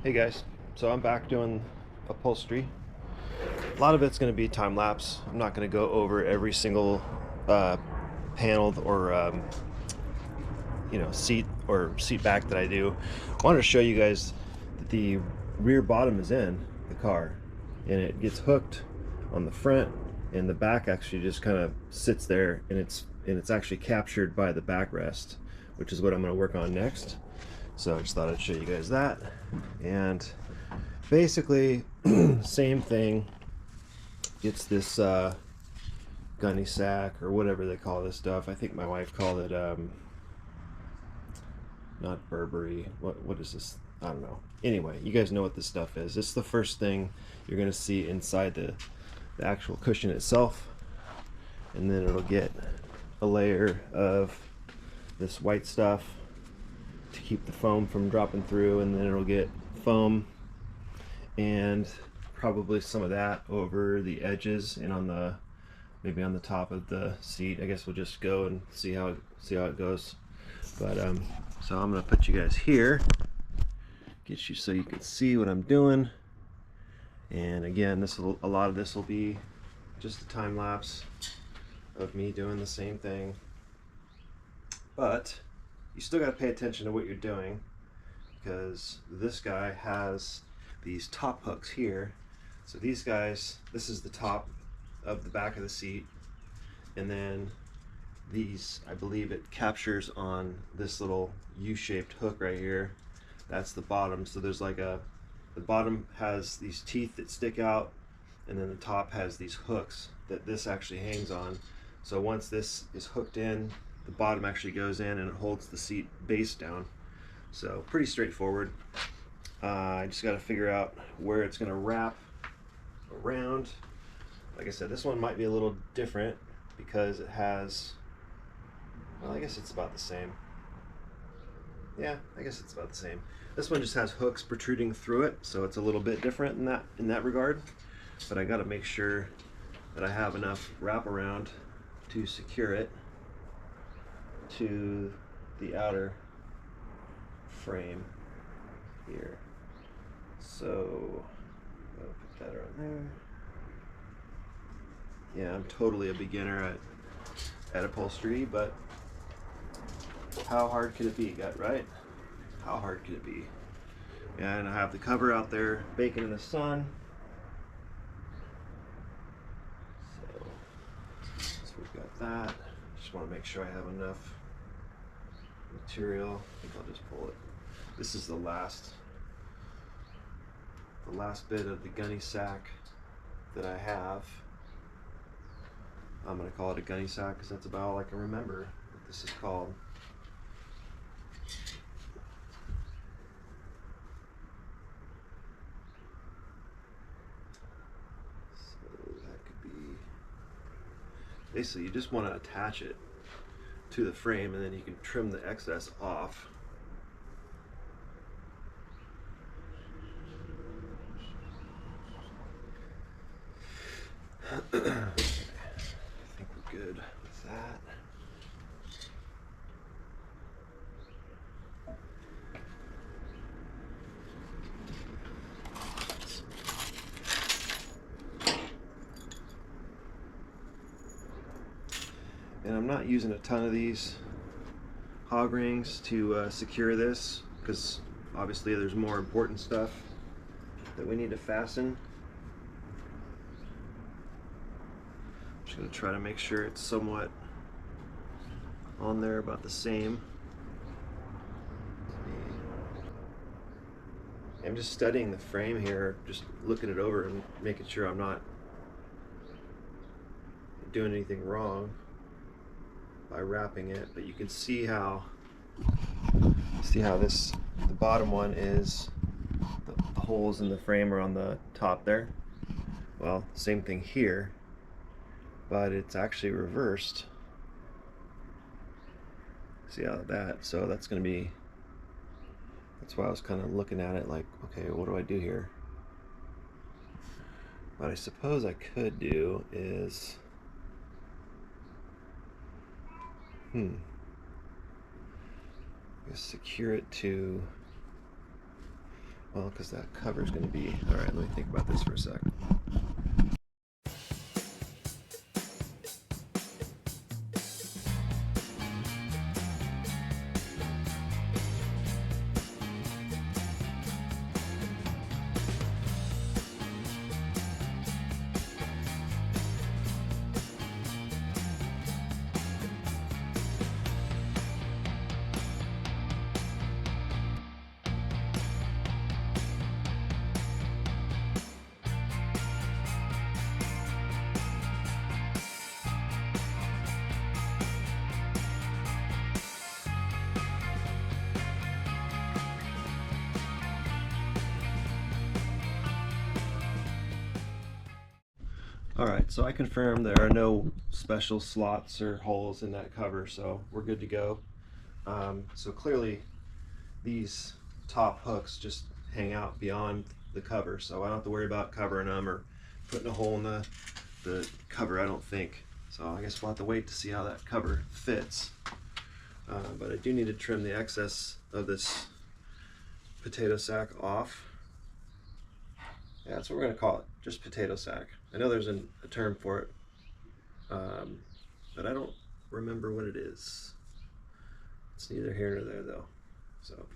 Hey guys, so I'm back doing upholstery. A lot of it's going to be time lapse. I'm not going to go over every single uh, panel or seat or seat back that I do. I wanted to show you guys that the rear bottom is in the car, and it gets hooked on the front, and the back actually just kind of sits there, and it's actually captured by the backrest, which is what I'm going to work on next. So I just thought I'd show you guys that. And basically, same thing. It's this gunny sack or whatever they call this stuff. I think my wife called it not Burberry. What is this? I don't know. Anyway, you guys know what this stuff is. It's the first thing you're gonna see inside the actual cushion itself, and then it'll get a layer of this white stuff to keep the foam from dropping through, and then it'll get foam and probably some of that over the edges and on the maybe on the top of the seat. I guess we'll just go and see how it goes. But so I'm gonna put you guys here, get you so you can see what I'm doing. And again, a lot of this will be just a time lapse of me doing the same thing. But you still got to pay attention to what you're doing, because this guy has these top hooks here. So these guys, this is the top of the back of the seat, and then these, I believe it captures on this little U-shaped hook right here. That's the bottom. So there's like the bottom has these teeth that stick out, and then the top has these hooks that this actually hangs on. So once this is hooked in, the bottom actually goes in and it holds the seat base down. So pretty straightforward. I just got to figure out where it's going to wrap around. Like I said, this one might be a little different because it has, well, I guess it's about the same. Yeah, I guess it's about the same. This one just has hooks protruding through it, so it's a little bit different in that regard. But I got to make sure that I have enough wraparound to secure it to the outer frame here. So I'll put that around there. Yeah, I'm totally a beginner at upholstery, but how hard could it be, right? How hard could it be? And I have the cover out there baking in the sun. So we've got that. Just want to make sure I have enough material. I think I'll just pull it. This is the last bit of the gunny sack that I have. I'm gonna call it a gunny sack because that's about all I can remember what this is called. So that could be, basically you just want to attach it to the frame, and then you can trim the excess off. I think we're good with that. And I'm not using a ton of these hog rings to secure this, because obviously there's more important stuff that we need to fasten. Just going to try to make sure it's somewhat on there about the same. I'm just studying the frame here, just looking it over and making sure I'm not doing anything wrong by wrapping it. But you can see how this, the bottom one is, the holes in the frame are on the top there. Well, same thing here, but it's actually reversed. See how that, so that's going to be, that's why I was kind of looking at it like, okay, what do I do here? What I suppose I could do is, secure it to, Well, because that cover is going to be... All right, let me think about this for a sec. Alright, so I confirmed there are no special slots or holes in that cover, so we're good to go. So clearly these top hooks just hang out beyond the cover, so I don't have to worry about covering them or putting a hole in the cover, I don't think. So I guess we'll have to wait to see how that cover fits. But I do need to trim the excess of this potato sack off. Yeah, that's what we're going to call it, just potato sack. I know there's a term for it, but I don't remember what it is. It's neither here nor there though. So.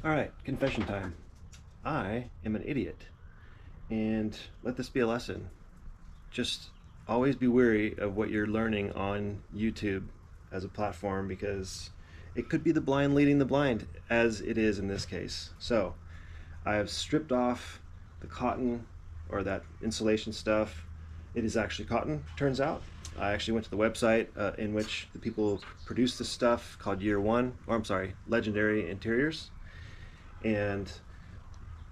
Alright, confession time. I am an idiot. And let this be a lesson. Just always be wary of what you're learning on YouTube as a platform, because it could be the blind leading the blind, as it is in this case. So, I have stripped off the cotton, or that insulation stuff. It is actually cotton, turns out. I actually went to the website in which the people produce this stuff, called Legendary Interiors. And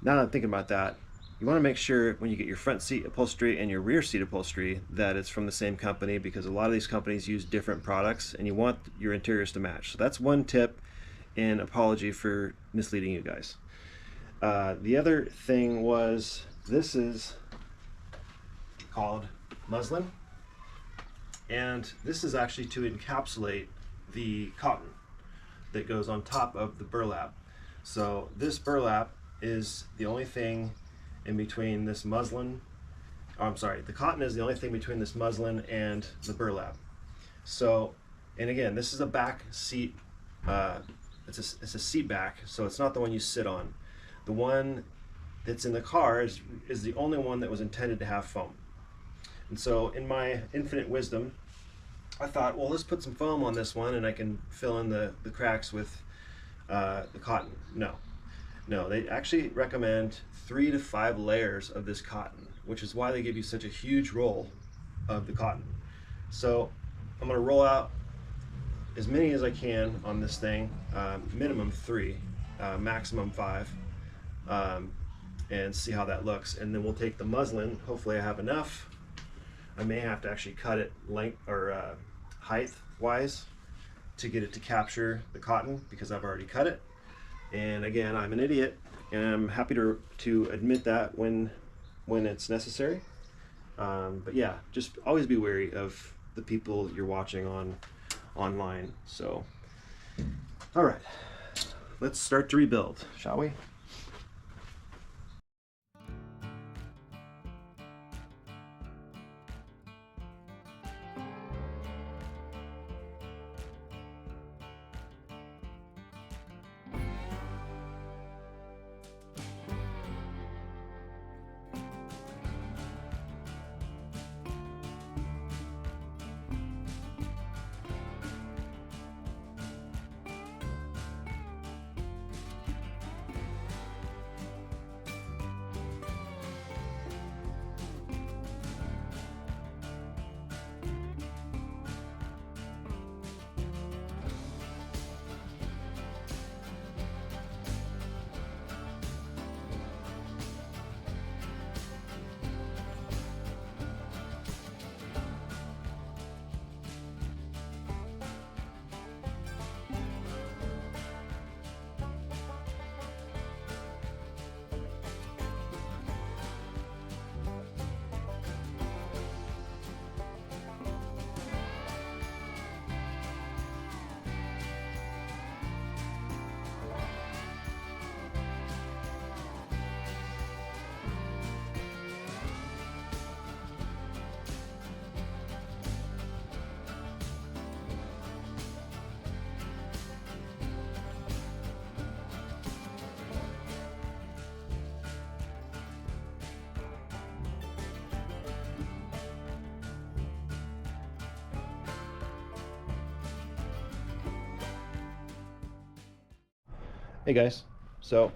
now that I'm thinking about that, you want to make sure when you get your front seat upholstery and your rear seat upholstery that it's from the same company, because a lot of these companies use different products and you want your interiors to match. So that's one tip, and apology for misleading you guys. The other thing was, this is called muslin, and this is actually to encapsulate the cotton that goes on top of the burlap. So this burlap is the only thing in between this muslin, the cotton is the only thing between this muslin and the burlap. So, and again, this is a back seat, it's a seat back, so it's not the one you sit on. The one that's in the car is the only one that was intended to have foam. And so in my infinite wisdom, I thought, well, let's put some foam on this one and I can fill in the cracks with the cotton. No, they actually recommend 3 to 5 layers of this cotton, which is why they give you such a huge roll of the cotton. So I'm going to roll out as many as I can on this thing, minimum 3, maximum 5, and see how that looks. And then we'll take the muslin. Hopefully I have enough. I may have to actually cut it length or height wise to get it to capture the cotton, because I've already cut it. And again, I'm an idiot, and I'm happy to admit that when it's necessary. But yeah, just always be wary of the people you're watching online. So, all right, let's start to rebuild, shall we? Hey guys, so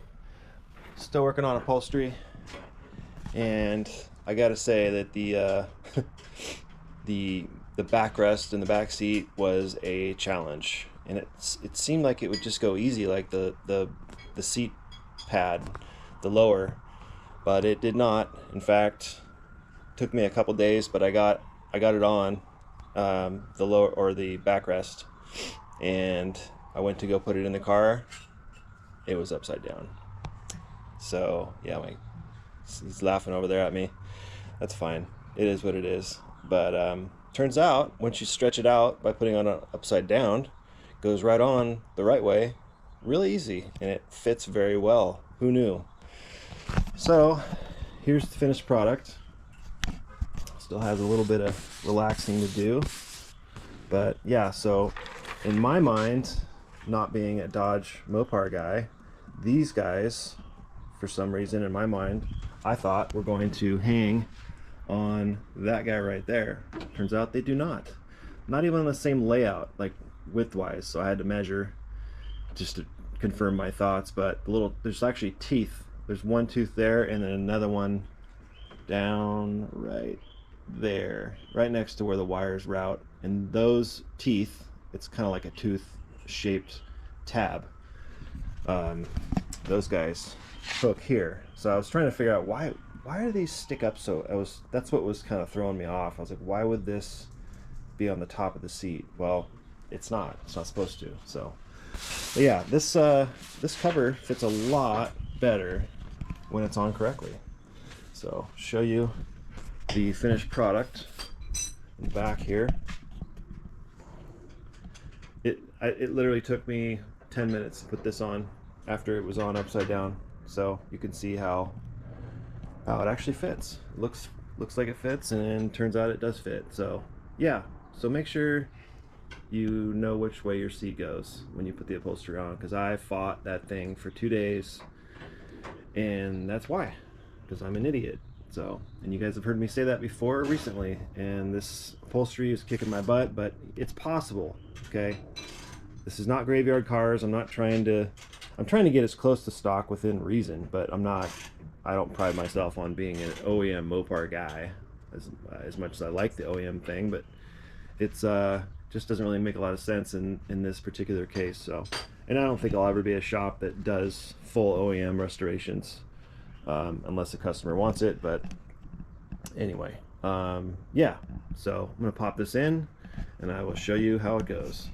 still working on upholstery, and I gotta say that the the backrest in the back seat was a challenge, and it seemed like it would just go easy, like the seat pad, the lower, but it did not. In fact, it took me a couple days, but I got it on, the lower, or the backrest, and I went to go put it in the car. It was upside down. So yeah, he's laughing over there at me. That's fine. It is what it is. But turns out once you stretch it out by putting it upside down, it goes right on the right way, really easy, and it fits very well. Who knew? So here's the finished product. Still has a little bit of relaxing to do, but yeah. So in my mind, not being a Dodge Mopar guy, these guys, for some reason in my mind, I thought were going to hang on that guy right there. Turns out they do not. Not even on the same layout, like width-wise. So I had to measure just to confirm my thoughts. But there's actually teeth. There's one tooth there, and then another one down right there, right next to where the wires route, and those teeth, it's kind of like a tooth shaped tab. Those guys hook here. So I was trying to figure out why do these stick up so. That's what was kind of throwing me off. I was like, why would this be on the top of the seat? Well, it's not supposed to. So but yeah, this cover fits a lot better when it's on correctly. So show you the finished product in the back here. It literally took me 10 minutes to put this on after it was on upside down, so you can see how it actually fits. Looks like it fits, and turns out it does fit. So yeah, so make sure you know which way your seat goes when you put the upholstery on, because I fought that thing for 2 days, and that's why, because I'm an idiot. So, and you guys have heard me say that before recently, and this upholstery is kicking my butt, but it's possible. Okay, this is not graveyard cars. I'm trying to get as close to stock within reason, but I don't pride myself on being an OEM Mopar guy as much as I like the OEM thing, but it's just doesn't really make a lot of sense in this particular case. So, and I don't think I'll ever be a shop that does full OEM restorations unless the customer wants it. But anyway, yeah, so I'm gonna pop this in and I will show you how it goes.